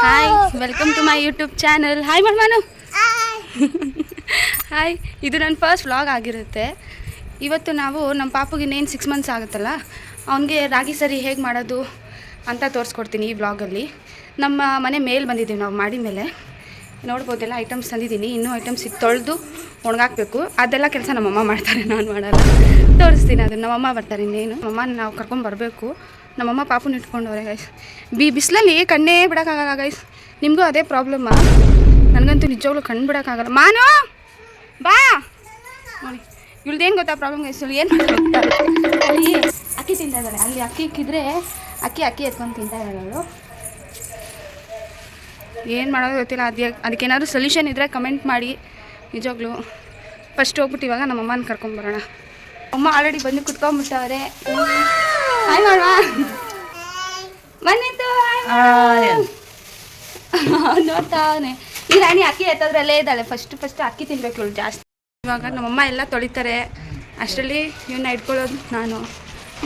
Hi, welcome to my YouTube channel. Hi ಮಾಡು. Hi, ಇದು ನನ್ನ ಫಸ್ಟ್ ವ್ಲಾಗ್ ಆಗಿರುತ್ತೆ. ಇವತ್ತು ನಾವು ನಮ್ಮ ಪಾಪುಗೆ ಇನ್ನೇನು 6 ಮಂತ್ಸ್ ಆಗುತ್ತಲ್ಲ, ಅವನಿಗೆ ರಾಗಿ ಸರಿ ಹೇಗೆ ಮಾಡೋದು ಅಂತ ತೋರಿಸ್ಕೊಡ್ತೀನಿ ಈ ವ್ಲಾಗಲ್ಲಿ. ನಮ್ಮ ಮನೆ ಮೇಲೆ ಬಂದಿದ್ದೀವಿ ನಾವು, ಮಾಡಿ ಮೇಲೆ ನೋಡ್ಬೋದೆಲ್ಲ ಐಟಮ್ಸ್ ತಂದಿದ್ದೀನಿ. ಇನ್ನೂ ಐಟಮ್ಸ್ ಈಗ ತೊಳೆದು ಒಣಗಾಕಬೇಕು. ಅದೆಲ್ಲ ಕೆಲಸ ನಮ್ಮಮ್ಮ ಮಾಡ್ತಾರೆ, ನಾನು ಮಾಡಲ್ಲ. ತೋರಿಸ್ತೀನಿ ಅದನ್ನು. ನಮ್ಮಮ್ಮ ಬರ್ತಾರೆ ಇನ್ನೇನು. ನಮ್ಮಮ್ಮ ನಾವು ಕರ್ಕೊಂಬರಬೇಕು. ನಮ್ಮಮ್ಮ ಪಾಪುನ ಇಟ್ಕೊಂಡವ್ರೆ ಗೈಸ್. ಬಿಸಿಲಲ್ಲಿ ಕಣ್ಣೇ ಬಿಡೋಕ್ಕಾಗಲ್ಲ ಗೈಸ್. ನಿಮಗೂ ಅದೇ ಪ್ರಾಬ್ಲಮ್ಮಾ? ನನಗಂತೂ ನಿಜವಾಗ್ಲೂ ಕಣ್ಣು ಬಿಡೋಕ್ಕಾಗಲ್ಲ. ಮಾನು ಬಾ ನೋಡಿ, ಇವ್ಳದ್ದೇನು ಗೊತ್ತಾ ಪ್ರಾಬ್ಲಮ್ ಗೈಸ್? ಏನು ಮಾಡ್ತಾರೆ ಅಲ್ಲಿ ಅಕ್ಕಿ ತಿಂತಾ ಇದ್ದಾರೆ. ಅಲ್ಲಿ ಅಕ್ಕಿ ಇಕ್ಕಿದ್ರೆ ಅಕ್ಕಿ ಎತ್ಕೊಂಡು ತಿಂತಾ ಇದ್ದಾರೆ ಅವಳು. ಏನು ಮಾಡೋದು ಗೊತ್ತಿಲ್ಲ. ಅದಕ್ಕೇನಾದರೂ ಸೊಲ್ಯೂಷನ್ ಇದ್ದರೆ ಕಮೆಂಟ್ ಮಾಡಿ ನಿಜವಾಗ್ಲೂ. ಫಸ್ಟ್ ಹೋಗ್ಬಿಟ್ಟು ಇವಾಗ ನಮ್ಮಮ್ಮನ ಕರ್ಕೊಂಬರೋಣ. ಅಮ್ಮ ಆಲ್ರೆಡಿ ಬಂದು ಕುತ್ಕೊಂಡ್ಬಿಟ್ಟವ್ರೆ. ಹಾಯ್ ಮಾಡುವ ಬಂದಿತ್ತು. ನೋಡ್ತಾವನೆ ಈ ರಾಣಿ ಅಕ್ಕಿ ಎತ್ತದ್ರಲ್ಲೇ ಇದ್ದಾಳೆ. ಫಸ್ಟ್ ಅಕ್ಕಿ ತಿನ್ಬೇಕು ಇವಳು ಜಾಸ್ತಿ. ಇವಾಗ ನಮ್ಮಮ್ಮ ಎಲ್ಲ ತೊಳಿತಾರೆ, ಅಷ್ಟರಲ್ಲಿ ಇವನ್ನ ಇಟ್ಕೊಳ್ಳೋದು ನಾನು.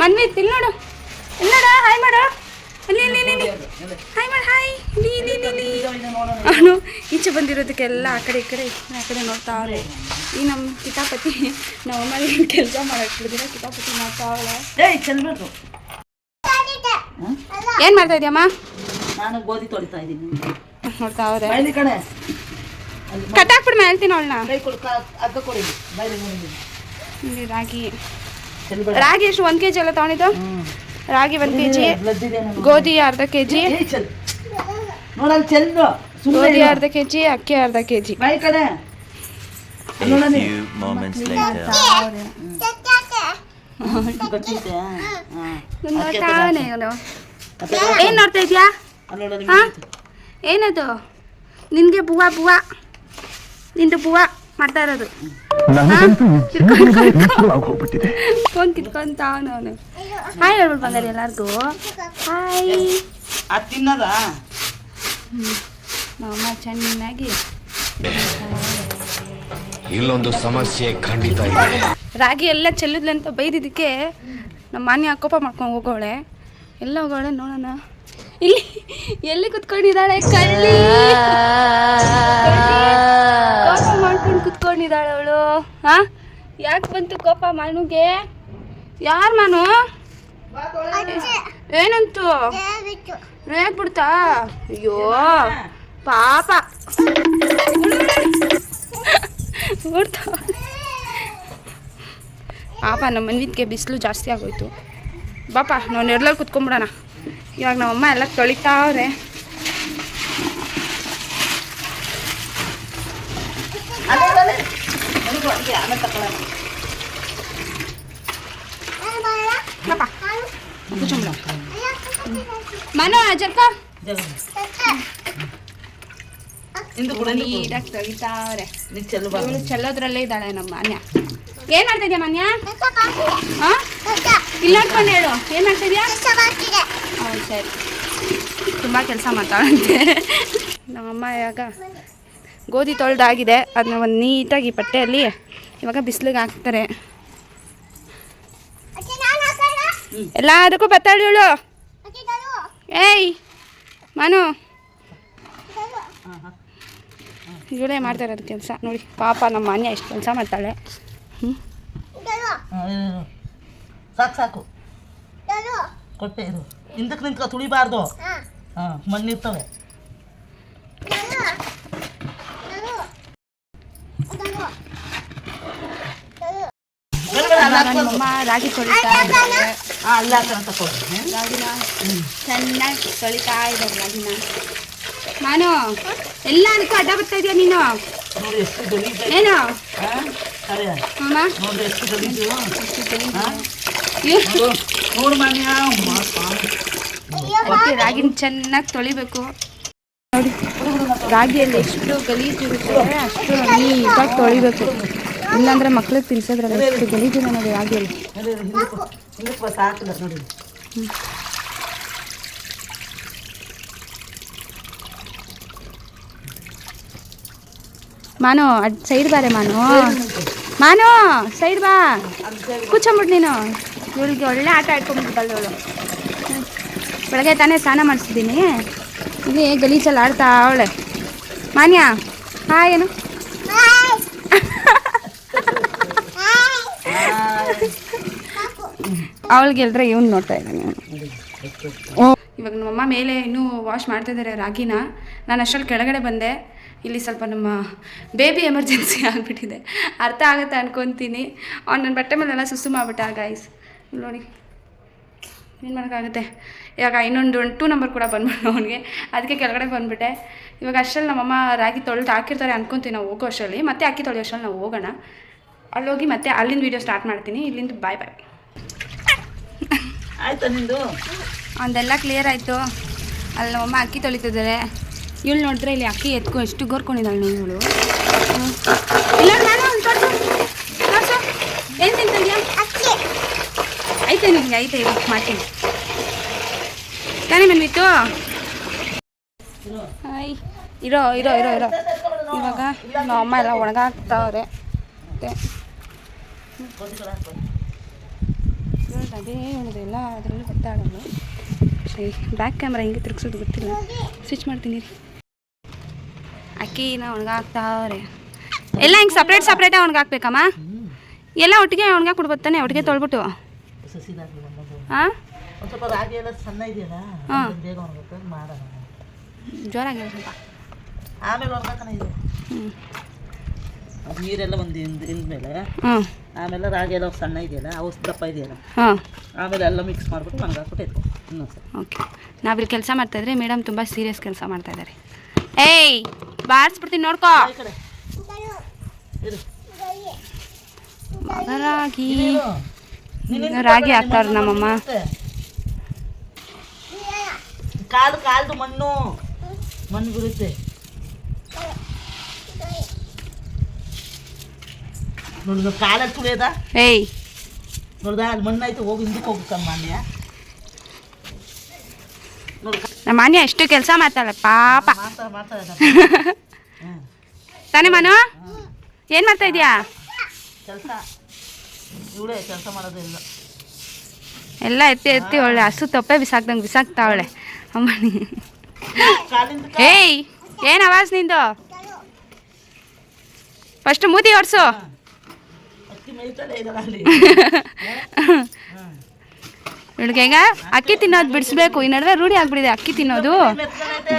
ಮನ್ವಿ ತಿಲ್ ನೋಡು, ನೋಡ. ಹಾಯ್ ಮಾಡು, ಅಲ್ಲಿ ಹಾಯ್ ಮಾಡಿ. ಹಾಯ್ ಅವನು ಈಚೆ ಬಂದಿರೋದಕ್ಕೆಲ್ಲ ಆ ಕಡೆ ಈ ಕಡೆ ನೋಡ್ತಾವಳೆ. ಈ ನಮ್ಮ ಕಿತಾಪತಿ ನಮ್ಮಮ್ಮ ಕೆಲಸ ಮಾಡಕ್ಬಿಡ್ದಿರ ಕಿತಾಪತಿ ಮಾಡ್ತಾವಳೆ. ಏನು ಮಾಡ್ತಾ ಇದೆಯಮ್ಮ? ನಾನು ಗೋಧಿ ತೊಳಿತಾ ಇದ್ದೀನಿ. ನೋಡ್ತಾವ್ರೆ. ಕಟ್ಟಾಕ್ಬಿಡ್ಮ ಹೇಳ್ತೀನಿ ಅವಳನ್ನ. ರಾಗಿ ಎಷ್ಟು 1 kg ಎಲ್ಲ ತಗೊಂಡಿದ್ದು? ರಾಗಿ 1 kg, ಗೋಧಿ ಅರ್ಧ kg, ಗೋಧಿ ಅರ್ಧ kg, ಅಕ್ಕಿ ಅರ್ಧ kg. ಏನ್ ನೋಡ್ತಾ ಇದ್ಯಾ? ಏನದು ನಿನ್ಗೆ? ಬುವಾ ನಿಂದು ಬುವಾ ಮಾಡ್ತಾ ಇರೋದು. ಫೋನ್ ಕಿತ್ಕೊಂತ ಅವನು. ಹಾಯ್ ಹೇಳ್ಬಿಟ್ಟು ಬಂದಾರೆ ಎಲ್ಲಾರ್ಗು. ಹಾಯ್. ನಮ್ಮಮ್ಮ ಚೆನ್ನಾಗಿ ಇಲ್ಲೊಂದು ಸಮಸ್ಯೆ ಖಂಡಿತ ಇದೆ. ರಾಗಿ ಎಲ್ಲ ಚೆಲ್ಲಿದ್ಲೆ ಅಂತ ಬೈದಿದ್ದಕ್ಕೆ ನಮ್ಮ ಮಾನ್ಯ ಕೋಪ ಮಾಡ್ಕೊಂಡು ಹೋಗೋಳೆ. ಎಲ್ಲ ಹೋಗೋಳೆ ನೋಡೋಣ. ಇಲ್ಲಿ ಎಲ್ಲಿ ಕುತ್ಕೊಂಡಿದ್ದಾಳೆ? ಕಳ್ಳಿ ಕೋಪ ಮಾಡ್ಕೊಂಡು ಕುತ್ಕೊಂಡಿದ್ದಾಳೆ ಅವಳು. ಯಾಕೆ ಬಂತು ಕೋಪ ಮಾನುಗೆ? ಯಾರು ಮಾನು? ಏನಂತು? ರೇಗ್ಬಿಡ್ತಾ? ಅಯ್ಯೋ ಪಾಪ. ಪಾಪ ನಮ್ಮ ಮನ್ವಿದ್ಗೆ ಬಿಸಿಲು ಜಾಸ್ತಿ ಆಗೋಯ್ತು. ಬಾಪ ನಾವು ನೆರಳಲ್ಲಿ ಕುತ್ಕೊಂಡ್ಬಿಡೋಣ. ಇವಾಗ ನಮ್ಮಮ್ಮ ಎಲ್ಲ ತೊಳಿತಾವ್ರೆ. ಮನು ಜರ್ಕ ನೀಟಾಗಿ ತೊಳಿತಾವ್ರೆ. ಚೆಲ್ಲೋದ್ರಲ್ಲೇ ಇದ್ದಾಳೆ ನಮ್ಮ ಮಾನ್ಯ. ಏನ್ ಮಾಡ್ತಾ ಇದೆಯಾ ಮಾನ್ಯ? ಇಲ್ಲ ನೋಡ್ಕೊಂಡು ಹೇಳು. ಏನ್ ಮಾಡ್ತಾ ಇದೆಯಾ? ಹೌದು ಸರಿ, ತುಂಬ ಕೆಲಸ ಮಾಡ್ತಾಳಂತೆ ನಮ್ಮಮ್ಮ. ಇವಾಗ ಗೋಧಿ ತೊಳೆದಾಗಿದೆ. ಅದನ್ನ ಒಂದು ನೀಟಾಗಿ ಬಟ್ಟೆಯಲ್ಲಿ ಇವಾಗ ಬಿಸಿಲಿಗೆ ಹಾಕ್ತಾರೆ. ಎಲ್ಲದಕ್ಕೂ ಬತ್ತಾಳು ಇವಳು. ಏಯ್ ಮಾನು, ಇವಳೇ ಮಾಡ್ತಾ ಇರೋದು ಕೆಲಸ ನೋಡಿ. ಪಾಪ ನಮ್ಮ ಮಾನ್ಯ ಎಷ್ಟು ಕೆಲಸ ಮಾಡ್ತಾಳೆ. ಸಾಕು ಕೊಟ್ಟೆ ಇದು. ಹಿಂದಕ್ಕೆ ನಿಂತ್ಕೊ, ತುಳಿಬಾರ್ದು. ಮಣ್ಣಿರ್ತವೆ. ನಮ್ಮಮ್ಮ ರಾಗಿ ತೊಳಿತಾ ಇದ್ದಾರೆ. ರಾಗಿನ ಚೆನ್ನಾಗಿ ತೊಳಿತಾ ಇದ್ದಾರೆ. ರಾಗಿನ ನಾನು ಎಲ್ಲದಕ್ಕೂ ಅಡ್ಡ ಬರ್ತಾ ಇದೆಯಾ ನೀನು? ಏನು ರಾಗಿನ ಚೆನ್ನಾಗಿ ತೊಳಿಬೇಕು ನೋಡಿ. ರಾಗಿಯಲ್ಲಿ ಎಷ್ಟು ಗಲೀಜು ಇರುತ್ತೆ ಅಷ್ಟು ನೀಟಾಗಿ ತೊಳಿಬೇಕು. ಇಲ್ಲಾಂದ್ರೆ ಮಕ್ಳಿಗೆ ತಿನ್ಸೋದ್ರಲ್ಲ ಎಷ್ಟು ಗಲೀಜಿನ ನೋಡಿ ರಾಗಿಯಲ್ಲಿ. ಮಾನು ಸೈಡ್ ಬಾರೆ. ಮಾನು ಸೈಡ್ ಬಾ. ಕೂತ್ಕೊಂಬಿಟ್ಟು ನೀನು. ಇವಳಿಗೆ ಒಳ್ಳೆ ಆಟ ಆಡ್ಕೊಂಡ್ಬಿಟ್ಟಳು ಇವಳು. ಬೆಳಗ್ಗೆ ತಾನೇ ಸ್ನಾನ ಮಾಡಿಸಿದ್ದೀನಿ. ಇಲ್ಲಿ ಗಲೀಜಲ್ಲಿ ಆಡ್ತಾ ಅವಳೆ. ಮಾನ್ಯ ಹಾಯ್ ಏನು ಅವಳಿಗೆ ಹೇಳಿದ್ರೆ ಇವನು ನೋಡ್ತಾ ಇದ್ದಾನೆ. ಇವಾಗ ನಮ್ಮಮ್ಮ ಮೇಲೆ ಇನ್ನೂ ವಾಶ್ ಮಾಡ್ತಾಯಿದ್ದಾರೆ ರಾಗಿನ. ನಾನು ಅಷ್ಟರಲ್ಲಿ ಕೆಳಗಡೆ ಬಂದೆ. ಇಲ್ಲಿ ಸ್ವಲ್ಪ ನಮ್ಮ ಬೇಬಿ ಎಮರ್ಜೆನ್ಸಿ ಆಗಿಬಿಟ್ಟಿದೆ. ಅರ್ಥ ಆಗುತ್ತೆ ಅನ್ಕೊತೀನಿ. ಅವ್ನು ನನ್ನ ಬಟ್ಟೆ ಮೇಲೆಲ್ಲ ಸುಸ್ಸು ಮಾಡಿಬಿಟ್ಟ ಗೈಸ್. ನೋಡಿ ಏನು ಮಾಡೋಕ್ಕಾಗುತ್ತೆ. ಇವಾಗ ಇನ್ನೊಂದು 2 ನಂಬರ್ ಕೂಡ ಬಂದ್ಬಿಟ್ಟು ಅವನಿಗೆ, ಅದಕ್ಕೆ ಕೆಳಗಡೆ ಬಂದುಬಿಟ್ಟೆ. ಇವಾಗ ಅಷ್ಟರಲ್ಲಿ ನಮ್ಮಮ್ಮ ರಾಗಿ ತೊಳೆದು ಹಾಕಿರ್ತಾರೆ ಅನ್ಕೊತೀವಿ ನಾವು ಹೋಗೋ ಅಷ್ಟರಲ್ಲಿ. ಮತ್ತೆ ಅಕ್ಕಿ ತೊಳೆಯೋ ಅಷ್ಟರಲ್ಲಿ ನಾವು ಹೋಗೋಣ. ಅಲ್ಲೋಗಿ ಮತ್ತೆ ಅಲ್ಲಿಂದ ವೀಡಿಯೋ ಸ್ಟಾರ್ಟ್ ಮಾಡ್ತೀನಿ. ಇಲ್ಲಿಂದ ಬಾಯ್. ಆಯ್ತಾ ನಿಂದು? ಒಂದೆಲ್ಲ ಕ್ಲಿಯರ್ ಆಯಿತು. ಅಲ್ಲಿ ನಮ್ಮಮ್ಮ ಅಕ್ಕಿ ತೊಳಿತಿದ್ದಾರೆ. ಇವಳು ನೋಡಿದ್ರೆ ಇಲ್ಲಿ ಅಕ್ಕಿ ಎತ್ಕೊ ಎಷ್ಟು ಗೋರ್ಕೊಂಡಿದ್ದಾಳೆ ನೋಡಿ ಇವಳು. ಇಲ್ಲ ನಾನು ತೋರಿಸು ಏನು ತಿಂತಿದ್ಯಾ? ಐತೆ ನಿಮಗೆ ಐತೆ ಇರೋ ಮಾಡ್ತೀನಿ ತಾನೇ ಬಂದ್ಬಿತ್ತು. ಹಾಯ್ ಇರೋ ಇವಾಗ ನಮ್ಮಮ್ಮ ಎಲ್ಲ ಒಣಗಾಕ್ತಾವ್ರೆ. ಮತ್ತೆ ಅದೇ ಹೇಳೋದಿಲ್ಲ ಅದರಲ್ಲಿ ಗೊತ್ತಾಡೋದು. ಸರಿ ಬ್ಯಾಕ್ ಕ್ಯಾಮ್ರಾ ಹಿಂಗೆ ತಿರುಗಿಸೋದು ಗೊತ್ತಿಲ್ಲ. ಸ್ವಿಚ್ ಮಾಡ್ತೀನಿ ರೀ. ಅಕ್ಕಿನ ಒಣಗಾಕ್ತಾವ್ರೆ. ಎಲ್ಲ ಹಿಂಗೆ ಸಪ್ರೇಟಾಗಿ ಒಣಗಾಕ್ಬೇಕಮ್ಮ. ಎಲ್ಲ ಒಟ್ಟಿಗೆ ಒಣಗಾಕ್ಬಿಡ್ಬೋತಾನೆ, ಒಟ್ಟಿಗೆ ತೊಳ್ಬಿಟ್ಟು. ಹಾಂ ಸ್ವಲ್ಪ ರಾಗಿ ಎಲ್ಲ ಸಣ್ಣ ಇದೆಯಲ್ಲ, ಬೇಗ ಒಣಗುತ್ತೆ ಮಾಡೋಣ. ಜೋರಾಗಿ ಸ್ವಲ್ಪ ಆಮೇಲೆ ಒಣಗಾಕನ ಇದೆ. ಅದು ನೀರೆಲ್ಲ ಒಂದು ಮೇಲೆ ಆಮೇಲೆ ರಾಗಿ ಎಲ್ಲ ಸಣ್ಣ ಇದೆಯಲ್ಲ, ಅವು ದಪ್ಪ ಇದೆಯಲ್ಲ, ಆಮೇಲೆ ಎಲ್ಲ ಮಿಕ್ಸ್ ಮಾಡಿಬಿಟ್ಟು ಒಣಗಾಕ್ಬಿಟ್ಟು ಎತ್ಕೊ ಇನ್ನೊಂದು ಸಲ. ಓಕೆ, ನಾವಿಲ್ಲಿ ಕೆಲಸ ಮಾಡ್ತಾಯಿದ್ರೆ ಮೇಡಮ್ ತುಂಬ ಸೀರಿಯಸ್ ಕೆಲಸ ಮಾಡ್ತಾಯಿದ್ದಾರೆ. ಏಯ್ ಬಾರಿಸ್ಬಿಡ್ತೀನಿ ನೋಡ್ಕೋ. ರಾಗಿ ಹಾಕ್ತಾವ್ರೆ ನಮ್ಮಮ್ಮ. ಕಾಲ್ದು ಮಣ್ಣು ಬೀಳುತ್ತೆ ನೋಡಿದ ಕಾಲಲ್ಲಿ ತುಳಿಯದ. ಏಯ್ ನೋಡ್ದ ಅಲ್ಲಿ ಮಣ್ಣಾಯ್ತು, ಹೋಗಿ ಹಿಂದಕ್ಕೆ ಹೋಗ್ಬೇಕಮ್ಮ ಮಾನ್ಯ. ನಮ್ಮ ಮಾನ್ಯ ಎಷ್ಟು ಕೆಲಸ ಮಾಡ್ತಾಳೆ ಪಾಪ. ತಾನೇ ಮನು ಏನು ಮಾಡ್ತಾ ಇದೀಯಾ? ಕೆಲಸ ಇವಳೇ ಕೆಲಸ ಮಾಡೋದಿಲ್ಲ. ಎಲ್ಲ ಎತ್ತಿ ಒಳ್ಳೆ ಹಸು ತೊಪ್ಪೆ ಬಿಸಾಕ್ತಾವಳೆ ಅಮ್ಮನಿ. ಏಯ್ ಏನು ಆವಾಜ್ ನಿಂದು? ಫಸ್ಟ್ ಮೂತಿ ಹೊಡ್ಸು. ಇವಳಿಗೆ ಈಗ ಅಕ್ಕಿ ತಿನ್ನೋದು ಬಿಡಿಸ್ಬೇಕು. ಈ ನಡುವೆ ರೂಢಿ ಆಗ್ಬಿಟ್ಟಿದೆ ಅಕ್ಕಿ ತಿನ್ನೋದು.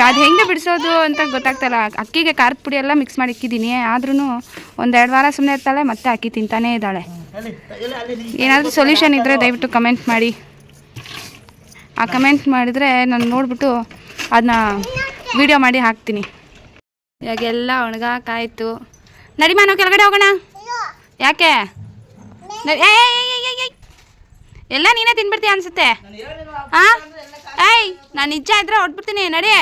ಅದು ಹೆಂಗೆ ಬಿಡಿಸೋದು ಅಂತ ಗೊತ್ತಾಗ್ತಾಯಿಲ್ಲ. ಅಕ್ಕಿಗೆ ಖಾರದ ಪುಡಿ ಎಲ್ಲ ಮಿಕ್ಸ್ ಮಾಡಿ ಇಕ್ಕಿದ್ದೀನಿ. ಆದ್ರೂ 1-2 ವಾರ ಸುಮ್ಮನೆ ಇರ್ತಾಳೆ, ಮತ್ತೆ ಅಕ್ಕಿ ತಿಂತಾನೇ ಇದ್ದಾಳೆ. ಏನಾದರೂ ಸೊಲ್ಯೂಷನ್ ಇದ್ದರೆ ದಯವಿಟ್ಟು ಕಮೆಂಟ್ ಮಾಡಿ. ಆ ಕಮೆಂಟ್ ಮಾಡಿದರೆ ನಾನು ನೋಡಿಬಿಟ್ಟು ಅದನ್ನ ವಿಡಿಯೋ ಮಾಡಿ ಹಾಕ್ತೀನಿ. ಇವಾಗೆಲ್ಲ ಒಣಗಾಕಾಯ್ತು. ನಡಿಮಾ ನಾವು ಕೆಳಗಡೆ ಹೋಗೋಣ. ಯಾಕೆ? ಎಲ್ಲ ನೀನೇ ತಿನ್ಬಿಡ್ತೀಯ ಅನ್ಸುತ್ತೆ. ಹಾಂ ಏಯ್ ನಾನು ನಿಜ ಇದ್ರೆ ಹೊಟ್ಬಿಡ್ತೀನಿ. ನಡಿ.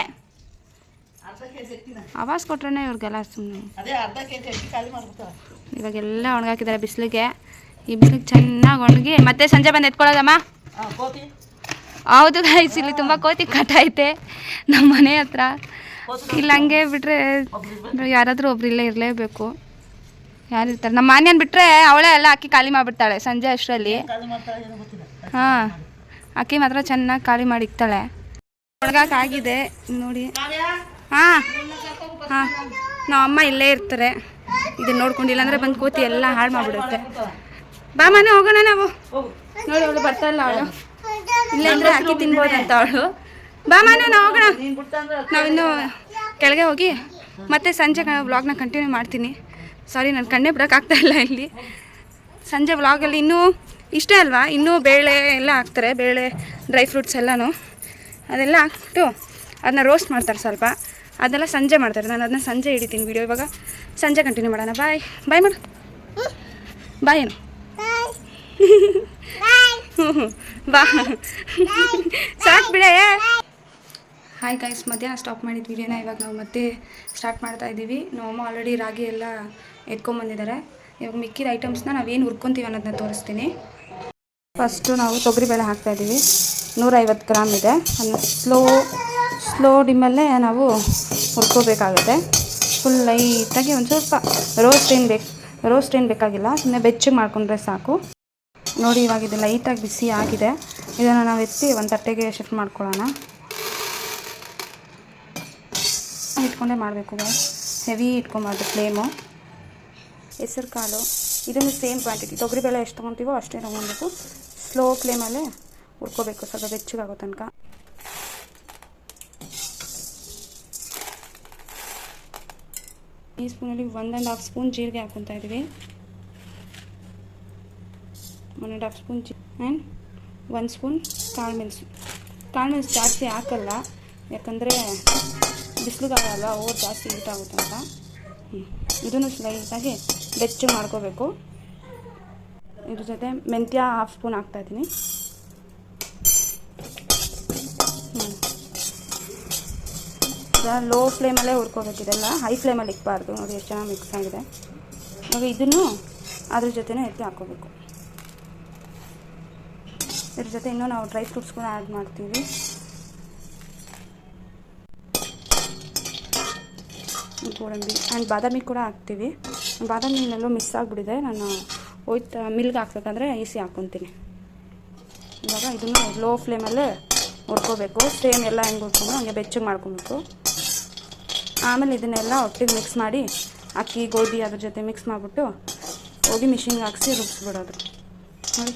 ಆವಾಜ್ ಕೊಟ್ರೆ ಇವ್ರಿಗೆಲ್ಲ ಸುಮ್ಮನೆ. ಇವಾಗೆಲ್ಲ ಒಣಗಾಕಿದ್ದಾರೆ ಬಿಸಿಲಿಗೆ. ಈ ಬಿಸಿಲಿಗೆ ಚೆನ್ನಾಗಿ ಒಣಗಿ ಮತ್ತೆ ಸಂಜೆ ಬಂದು ಎತ್ಕೊಳ್ಳೋದಮ್ಮ. ಹೌದು ಗೈಸ್, ಇಲ್ಲಿ ತುಂಬ ಕೋತಿ ಕಟ್ಟ ಐತೆ ನಮ್ಮ ಮನೆ ಹತ್ರ. ಇಲ್ಲ ಹಂಗೆ ಬಿಟ್ಟರೆ ಯಾರಾದರೂ ಒಬ್ರು ಇಲ್ಲೇ ಇರಲೇಬೇಕು. ಯಾರಿರ್ತಾರೆ? ನಮ್ಮ ಮಾನ್ಯನ್ ಬಿಟ್ಟರೆ ಅವಳೇ ಎಲ್ಲ ಅಕ್ಕಿ ಖಾಲಿ ಮಾಡಿಬಿಡ್ತಾಳೆ ಸಂಜೆ ಅಷ್ಟರಲ್ಲಿ. ಹಾಂ ಅಕ್ಕಿ ಮಾತ್ರ ಚೆನ್ನಾಗಿ ಖಾಲಿ ಮಾಡಿ ಇಕ್ತಾಳೆ. ಒಣಗಾಕಾಗಿದೆ ನೋಡಿ. ಹಾಂ ನಮ್ಮ ಅಮ್ಮ ಇಲ್ಲೇ ಇರ್ತಾರೆ. ಇದನ್ನು ನೋಡ್ಕೊಂಡಿಲ್ಲ ಅಂದರೆ ಬಂದು ಕೋತಿ ಎಲ್ಲ ಹಾಳು ಮಾಡಿಬಿಡುತ್ತೆ. ಬಾ ಮನೆ ಹೋಗೋಣ ನಾವು. ನೋಡಿ ಅವಳು ಬರ್ತಾಯಿಲ್ಲ, ಅವಳು ಇಲ್ಲೇ ಇದ್ರೆ ಅಕ್ಕಿ ತಿನ್ಬೋದಂತ ಅವಳು. ಬಾ ಮನೆ ನಾವು ಹೋಗೋಣ. ನಾವಿನ್ನು ಕೆಳಗೆ ಹೋಗಿ ಮತ್ತೆ ಸಂಜೆ ವ್ಲಾಗ್ನ ಕಂಟಿನ್ಯೂ ಮಾಡ್ತೀನಿ. ಸಾರಿ ನಾನು ಕಣ್ಣೇ ಬಿಡೋಕ್ಕಾಗ್ತಾಯಿಲ್ಲ ಇಲ್ಲಿ. ಸಂಜೆ ವ್ಲಾಗಲ್ಲಿ ಇನ್ನೂ ಇಷ್ಟೇ ಅಲ್ವಾ, ಇನ್ನೂ ಬೇಳೆ ಎಲ್ಲ ಹಾಕ್ತಾರೆ. ಬೇಳೆ ಡ್ರೈ ಫ್ರೂಟ್ಸ್ ಎಲ್ಲನೂ ಅದೆಲ್ಲ ಹಾಕ್ಬಿಟ್ಟು ಅದನ್ನ ರೋಸ್ಟ್ ಮಾಡ್ತಾರೆ ಸ್ವಲ್ಪ. ಅದೆಲ್ಲ ಸಂಜೆ ಮಾಡ್ತಾರೆ. ನಾನು ಅದನ್ನ ಸಂಜೆ ಹಿಡಿತೀನಿ ವಿಡಿಯೋ. ಇವಾಗ ಸಂಜೆ ಕಂಟಿನ್ಯೂ ಮಾಡೋಣ. ಬಾಯ್ ಮಾಡು. ಬಾಯ್ ಏನು ಬಾ ಸಾಕು ಬಿಡೆ. ಹಾಯ್ ಗೈಸ್, ಮಧ್ಯಾಹ್ನ ಸ್ಟಾಪ್ ಮಾಡಿದ ವಿಡಿಯೋನ ಇವಾಗ ನಾವು ಮತ್ತೆ ಸ್ಟಾರ್ಟ್ ಮಾಡ್ತಾ ಇದ್ದೀವಿ. ನಮ್ಮಮ್ಮ ಆಲ್ರೆಡಿ ರಾಗಿ ಎಲ್ಲ ಎತ್ಕೊಂಡ್ಬಂದಿದ್ದಾರೆ. ಇವಾಗ ಮಿಕ್ಕಿದ ಐಟಮ್ಸ್ನ ನಾವೇನು ಹುರ್ಕೊತೀವಿ ಅನ್ನೋದನ್ನ ತೋರಿಸ್ತೀನಿ. ಫಸ್ಟು ನಾವು ತೊಗರಿಬೇಳೆ ಹಾಕ್ತಾಯಿದ್ದೀವಿ. 150 ಗ್ರಾಮ್ ಇದೆ. ಅದನ್ನ ಸ್ಲೋ ಡಿಮ್ಮಲ್ಲೇ ನಾವು ಹುರ್ಕೋಬೇಕಾಗುತ್ತೆ. ಫುಲ್ ಲೈಟಾಗಿ ಒಂದು ಸ್ವಲ್ಪ ರೋಸ್ಟ್ ಏನು ಬೇಕಾಗಿಲ್ಲ, ಸುಮ್ಮನೆ ಬೆಚ್ಚಗೆ ಮಾಡ್ಕೊಂಡ್ರೆ ಸಾಕು. ನೋಡಿ ಇವಾಗ ಇದು ಲೈಟಾಗಿ ಬಿಸಿ ಆಗಿದೆ. ಇದನ್ನು ನಾವು ಎತ್ತಿ ಒಂದು ತಟ್ಟೆಗೆ ಶಿಫ್ಟ್ ಮಾಡ್ಕೊಳ್ಳೋಣ. ಇಟ್ಕೊಂಡೇ ಮಾಡಬೇಕು ಹೆವಿ ಇಟ್ಕೊಬಾರ್ದು ಫ್ಲೇಮು. ಹೆಸರು ಕಾಳು ಇದನ್ನು ಸೇಮ್ ಕ್ವಾಂಟಿಟಿ, ತೊಗರಿಬೇಳೆ ಎಷ್ಟು ತೊಗೊತೀವೋ ಅಷ್ಟೇ ತೊಗೊಬೇಕು. ಸ್ಲೋ ಫ್ಲೇಮಲ್ಲೇ ಹುರ್ಕೋಬೇಕು ಸ್ವಲ್ಪ ಬೆಚ್ಚಗಾಗೋ ತನಕ. ಈ ಸ್ಪೂನಲ್ಲಿ 1.5 ಸ್ಪೂನ್ ಜೀರಿಗೆ ಹಾಕ್ಕೊತಾ ಇದ್ದೀವಿ. 1.5 ಸ್ಪೂನ್ ಆ್ಯಂಡ್ 1 ಸ್ಪೂನ್ ಕಾಳುಮೆಣಸು. ಕಾಳುಮೆಣಸು ಜಾಸ್ತಿ ಹಾಕಲ್ಲ, ಯಾಕಂದರೆ ಬಿಸಿಲುಗಾಲ ಓವರ್ ಜಾಸ್ತಿ ಹೀಟ್ ಆಗುತ್ತೆ ಅಂತ. ಇದನ್ನು ಸ್ಲೈಟಾಗಿ ಬೆಚ್ಚಗೆ ಮಾಡ್ಕೋಬೇಕು. ಇದ್ರ ಜೊತೆ ಮೆಂತ್ಯ 1/2 ಸ್ಪೂನ್ ಹಾಕ್ತಾಯಿದ್ದೀನಿ. ಲೋ ಫ್ಲೇಮಲ್ಲೇ ಹುರ್ಕೋಬೇಕು ಇದೆಲ್ಲ, ಹೈ ಫ್ಲೇಮಲ್ಲಿ ಇಕ್ಬಾರ್ದು. ನೋಡಿ ಎಷ್ಟು ಚೆನ್ನಾಗಿ ಮಿಕ್ಸ್ ಆಗಿದೆ. ಇವಾಗ ಇದನ್ನು ಅದ್ರ ಜೊತೆನೇ ಎತ್ತಿ ಹಾಕ್ಕೋಬೇಕು. ಇದ್ರ ಜೊತೆ ಇನ್ನೂ ನಾವು ಡ್ರೈ ಫ್ರೂಟ್ಸ್ ಕೂಡ ಆ್ಯಡ್ ಮಾಡ್ತೀವಿ. ಗೋಡಂಬಿ ಆ್ಯಂಡ್ ಬಾದಾಮಿ ಕೂಡ ಹಾಕ್ತೀವಿ. ಬಾದಾಮಿನೆಲ್ಲೋ ಮಿಸ್ ಆಗಿಬಿಟ್ಟಿದೆ, ನಾನು ಮಿಲ್ಗೆ ಹಾಕ್ಬೇಕಂದ್ರೆ ಈಸಿ ಹಾಕ್ಕೊತೀನಿ. ಇವಾಗ ಇದನ್ನು ಲೋ ಫ್ಲೇಮಲ್ಲೇ ಹುರ್ಕೋಬೇಕು. ಸೇಮ್ ಎಲ್ಲ ಹೆಂಗೆ ಹುರ್ಕೊಂಡು ಹಂಗೆ ಬೆಚ್ಚಗೆ ಮಾಡ್ಕೊಬೇಕು. ಆಮೇಲೆ ಇದನ್ನೆಲ್ಲ ಒಟ್ಟಿಗೆ ಮಿಕ್ಸ್ ಮಾಡಿ ಅಕ್ಕಿ ಗೋಧಿ ಅದ್ರ ಜೊತೆ ಮಿಕ್ಸ್ ಮಾಡಿಬಿಟ್ಟು ಹೋಗಿ ಮಿಷಿನ್ಗೆ ಹಾಕ್ಸಿ ರುಬ್ಸ್ಬಿಡೋದು. ನೋಡಿ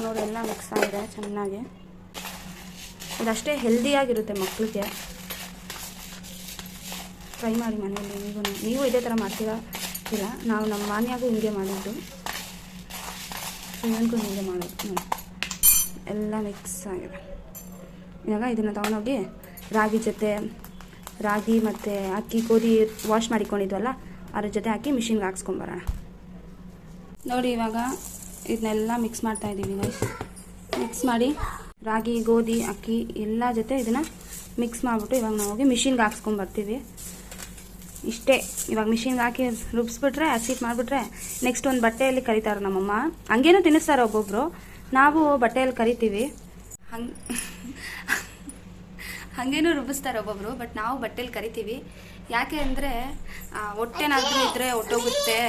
ನೋಡಿ ಎಲ್ಲ ಮಿಕ್ಸ್ ಆಗಿದೆ ಚೆನ್ನಾಗಿ. ಇದಷ್ಟೇ ಹೆಲ್ದಿಯಾಗಿರುತ್ತೆ ಮಕ್ಕಳಿಗೆ. ಟ್ರೈ ಮಾಡಿ ಮನೆಯಲ್ಲಿ ನೀವು ಇದೇ ಥರ ಮಾಡ್ತೀರಾ ಇಲ್ಲ? ನಾವು ನಮ್ಮ ಮಾನ್ಯಾಗೂ ಹಿಂಗೆ ಮಾಡಿದ್ದು, ಇವನಿಗೂ ಹಿಂಗೆ ಮಾಡೋದು. ಎಲ್ಲ ಮಿಕ್ಸ್ ಆಗಿದೆ. ಇವಾಗ ಇದನ್ನು ತೊಗೊಂಡೋಗಿ ರಾಗಿ ಜೊತೆ ರಾಗಿ ಮತ್ತು ಅಕ್ಕಿ ಗೋಧಿ ವಾಶ್ ಮಾಡಿಕೊಂಡಿದ್ವಲ್ಲ ಅದ್ರ ಜೊತೆ ಹಾಕಿ ಮಿಷಿನ್ಗೆ ಹಾಕ್ಸ್ಕೊಂಬರೋಣ. ನೋಡಿ ಇವಾಗ ಇದನ್ನೆಲ್ಲ ಮಿಕ್ಸ್ ಮಾಡ್ತಾಯಿದ್ದೀವಿ ಗೈಸ್. ಮಿಕ್ಸ್ ಮಾಡಿ ರಾಗಿ ಗೋಧಿ ಅಕ್ಕಿ ಎಲ್ಲ ಜೊತೆ ಇದನ್ನು ಮಿಕ್ಸ್ ಮಾಡಿಬಿಟ್ಟು ಇವಾಗ ನಾವು ಹೋಗಿ ಮಿಷಿನ್ಗೆ ಹಾಕ್ಸ್ಕೊಂಬರ್ತೀವಿ. ಇಷ್ಟೇ. ಇವಾಗ ಮಿಷಿನ್ಗೆ ಹಾಕಿ ರುಬ್ಸ್ಬಿಟ್ರೆ ಹಸಿಟ್ಟು ಮಾಡಿಬಿಟ್ರೆ ನೆಕ್ಸ್ಟ್ ಒಂದು ಬಟ್ಟೆಯಲ್ಲಿ ಕರಿತಾರೆ ನಮ್ಮಮ್ಮ. ಹಂಗೇನೂ ತಿನ್ನಿಸ್ತಾರೆ ಒಬ್ಬೊಬ್ಬರು, ನಾವು ಬಟ್ಟೆಯಲ್ಲಿ ಕರಿತೀವಿ. ಹಾಗೇನೂ ರುಬ್ಬಿಸ್ತಾರೆ ಒಬ್ಬೊಬ್ಬರು, ಬಟ್ ನಾವು ಬಟ್ಟೆಯಲ್ಲಿ ಕರಿತೀವಿ. ಯಾಕೆ ಅಂದರೆ ಹೊಟ್ಟೆನಾದರೂ ಇದ್ದರೆ ಹೊಟ್ಟೋಗುತ್ತೆ,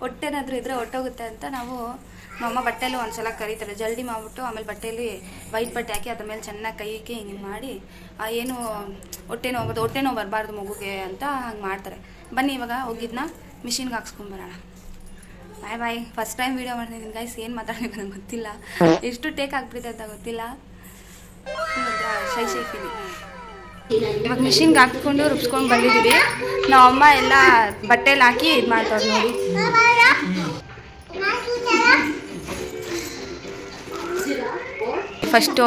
ಹೊಟ್ಟೆನಾದರೂ ಇದ್ದರೆ ಹೊಟ್ಟೋಗುತ್ತೆ ಅಂತ ನಾವು ನಮ್ಮಮ್ಮ ಬಟ್ಟೆಯಲ್ಲಿ ಒಂದು ಸಲ ಕರೀತಾರೆ. ಜಲ್ದಿ ಮಾಡಿಬಿಟ್ಟು ಆಮೇಲೆ ಬಟ್ಟೆಯಲ್ಲಿ ವೈಟ್ ಬಟ್ಟೆ ಹಾಕಿ ಅದ್ರ ಮೇಲೆ ಚೆನ್ನಾಗಿ ಕೈಗೆ ಹಿಂಗೆ ಮಾಡಿ ಏನು ಹೊಟ್ಟೆ ನೋವು ಬರಬಾರ್ದು ಮಗುಗೆ ಅಂತ ಹಂಗೆ ಮಾಡ್ತಾರೆ. ಬನ್ನಿ ಇವಾಗ ಹೋಗಿದ್ದನ್ನ ಮಿಷಿನ್ಗೆ ಹಾಕ್ಸ್ಕೊಂಬರೋಣ. ಬಾಯ್ ಬಾಯ್. ಫಸ್ಟ್ ಟೈಮ್ ವೀಡಿಯೋ ಮಾಡ್ತಿದ್ದೀನಿ ಗೈಸ್, ಏನು ಮಾತಾಡಬೇಕು ನನಗೆ ಗೊತ್ತಿಲ್ಲ, ಎಷ್ಟು ಟೇಕ್ ಆಗ್ಬಿಟ್ಟಿದೆ ಅಂತ ಗೊತ್ತಿಲ್ಲ. ಶೈ ಫೀಲಿ. ಇವಾಗ ಮಿಷಿನ್ಗೆ ಹಾಕ್ಕೊಂಡು ರುಬ್ಸ್ಕೊಂಡು ಬಂದಿದ್ದೀವಿ. ನಮ್ಮಮ್ಮ ಎಲ್ಲ ಬಟ್ಟೆಯಲ್ಲಿ ಹಾಕಿ ಇದು ಮಾಡ್ತಾರೆ ನೋಡಿ. ಫಸ್ಟು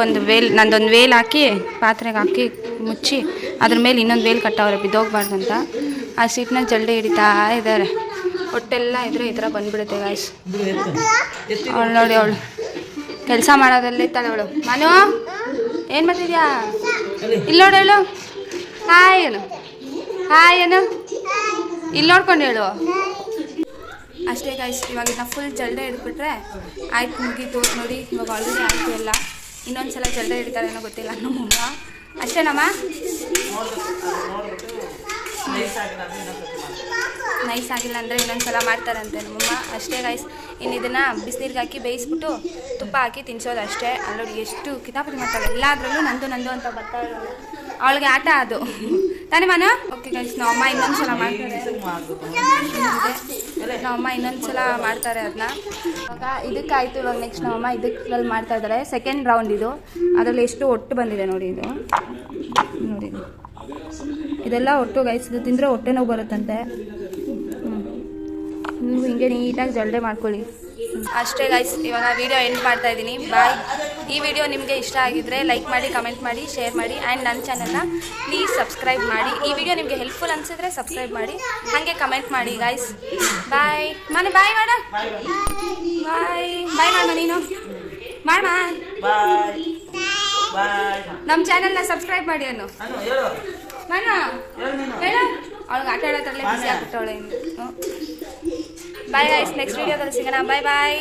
ನಂದೊಂದು ವೇಲ್ ಹಾಕಿ ಪಾತ್ರೆಗೆ ಹಾಕಿ ಮುಚ್ಚಿ ಅದ್ರ ಮೇಲೆ ಇನ್ನೊಂದು ವೇಲ್ ಕಟ್ಟವ್ರೆ ಬಿದ್ದೋಗ್ಬಾರ್ದು ಅಂತ. ಆ ಸೀಟ್ನ ಜಲ್ದಿ ಹಿಡಿತಾ ಇದ್ದಾರೆ. ಹೊಟ್ಟೆಲ್ಲ ಇದ್ರೆ ಈ ಥರ ಬಂದುಬಿಡುತ್ತೆ ಗಾಯ್ಸ್. ಅವಳು ನೋಡಿ, ಅವಳು ಕೆಲಸ ಮಾಡೋದಲ್ಲೇ ಇತ್ತಾಳೆ ಅವಳು. ಮಾನು ಏನು ಮಾಡ್ತಿದ್ಯಾ? ಇಲ್ಲಿ ನೋಡಿ ಹೇಳು ಹಾಯ್ ಏನು, ಹಾಯ್ ಏನು, ಇಲ್ಲಿ ನೋಡ್ಕೊಂಡು ಹೇಳು. ಅಷ್ಟೇ ಗಾಯ್ಸ್. ಇವಾಗ ಇದನ್ನ ಫುಲ್ ಜಲ್ದೆ ಹಿಡಿದ್ಬಿಟ್ರೆ ಆಯ್ತು, ಮುಗೀತು. ನೋಡಿ ಇವಾಗ ಆಲ್ರೆಡಿ ಆಯಿತು ಎಲ್ಲ. ಇನ್ನೊಂದು ಸಲ ಜಲ್ದೆ ಹಿಡಿತಾರೇನೋ ಗೊತ್ತಿಲ್ಲ ನಮ್ಮಮ್ಮ. ಅಷ್ಟೇನಮ್ಮ? ನೈಸ್ ಆಗಿಲ್ಲ ಅಂದರೆ ಇನ್ನೊಂದು ಸಲ ಮಾಡ್ತಾರಂತೆ ನಮ್ಮಮ್ಮ. ಅಷ್ಟೇ ಗೈಸ್. ಇನ್ನು ಇದನ್ನು ಬಿಸಿನೀರಿಗೆ ಹಾಕಿ ಬೇಯಿಸ್ಬಿಟ್ಟು ತುಪ್ಪ ಹಾಕಿ ತಿನ್ಸೋದು ಅಷ್ಟೇ. ಅಲ್ಲೋಡಿ ಎಷ್ಟು ಕಿತಾಪತಿ ಮಾಡ್ತಾಳೆ, ಎಲ್ಲಾದ್ರಲ್ಲೂ ನಂದು ಅಂತ ಬರ್ತಾಳೆ. ಅವಳಿಗೆ ಆಟ ಅದು ತಾನೇ ಮಾನು. ಓಕೆ ಗೈಸ್, ನಮ್ಮಮ್ಮ ಇನ್ನೊಂದು ಸಲ ಮಾಡ್ತಾರೆ. ನಮ್ಮಮ್ಮ ಇನ್ನೊಂದು ಸಲ ಮಾಡ್ತಾರೆ ಅದನ್ನ. ಇವಾಗ ಇದಕ್ಕಾಯಿತು. ಇವಾಗ ನೆಕ್ಸ್ಟ್ ನಮ್ಮಮ್ಮ ಇದಕ್ಕೆ ಮಾಡ್ತಾ ಇದ್ದಾರೆ. ಸೆಕೆಂಡ್ ರೌಂಡ್ ಇದು. ಅದರಲ್ಲಿ ಎಷ್ಟು ಒಟ್ಟು ಬಂದಿದೆ ನೋಡಿ. ಇದು ನೋಡಿ, ಇದೆಲ್ಲ ಒಟ್ಟು ಗೈಸ್. ಇದು ತಿಂದರೆ ಹೊಟ್ಟೆ ನೋವು ಬರುತ್ತಂತೆ. ನೀವು ಹಿಂಗೆ ನೀಟಾಗಿ ಜಲ್ಡೆ ಮಾಡ್ಕೊಳ್ಳಿ ಅಷ್ಟೇ ಗೈಸ್. ಇವಾಗ ವಿಡಿಯೋ ಎಂಡ್ ಮಾಡ್ತಾ ಇದ್ದೀನಿ. ಬಾಯ್. ಈ ವಿಡಿಯೋ ನಿಮಗೆ ಇಷ್ಟ ಆಗಿದ್ರೆ ಲೈಕ್ ಮಾಡಿ, ಕಮೆಂಟ್ ಮಾಡಿ, ಶೇರ್ ಮಾಡಿ ಆ್ಯಂಡ್ ನನ್ನ ಚಾನಲ್ನ ಪ್ಲೀಸ್ ಸಬ್ಸ್ಕ್ರೈಬ್ ಮಾಡಿ. ಈ ವಿಡಿಯೋ ನಿಮಗೆ ಹೆಲ್ಪ್ಫುಲ್ ಅನಿಸಿದ್ರೆ ಸಬ್ಸ್ಕ್ರೈಬ್ ಮಾಡಿ, ಹಾಗೆ ಕಮೆಂಟ್ ಮಾಡಿ ಗೈಸ್. ಬಾಯ್. ಮನೆ ಬಾಯ್ ಮಾಡ. ಬಾಯ್ ಬಾಯ್ ಮಾಡ. ನೀನು ಮಾಡ. ನಮ್ಮ ಚಾನಲ್ನ ಸಬ್ಸ್ಕ್ರೈಬ್ ಮಾಡಿ ಅನ್ನು ಮಾಡ. ಹೇಳ. ಅವಳಿಗೆ ಆಟ ಆಡೋದ್ರಲ್ಲೇ ಬಿಸಿ ಆಗ್ಬಿಟ್ಟವಳೆ. Bye guys. ನೆಕ್ಸ್ಟ್ ವಿಡಿಯೋದಲ್ಲಿ ಸಿಗೋಣ. ಬಾಯ್ ಬಾಯ್.